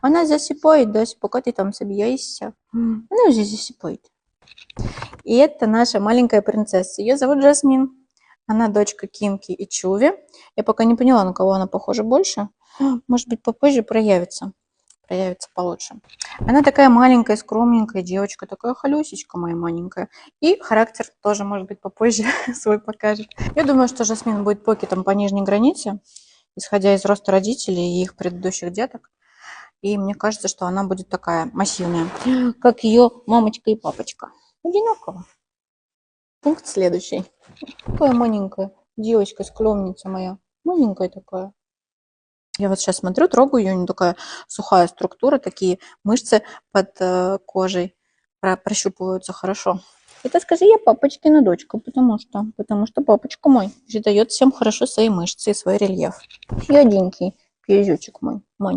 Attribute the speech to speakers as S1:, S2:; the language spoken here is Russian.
S1: Вона засыпает досі, поки ти там соб'єшся. Вона уже засыпает. И это наша маленькая принцесса. Ее зовут Жасмин. Она дочка Кимки и Чуви. Я пока не поняла, на кого она похожа больше. Может быть, попозже проявится получше. Она такая маленькая, скромненькая девочка, такая холюсечка моя маленькая. И характер тоже, может быть, попозже свой покажет. Я думаю, что Жасмин будет покетом по нижней границе, исходя из роста родителей и их предыдущих деток. И мне кажется, что она будет такая массивная, как ее мамочка и папочка. Одинаково. Пункт следующий. Такая маленькая девочка, скромница моя. Маленькая такая. Я вот сейчас смотрю, трогаю ее, у нее такая сухая структура, такие мышцы под кожей прощупываются хорошо. Это скажи, я папочкина дочка, потому что папочка мой передает всем хорошо свои мышцы и свой рельеф. Феденький пьезючек мой, маленький.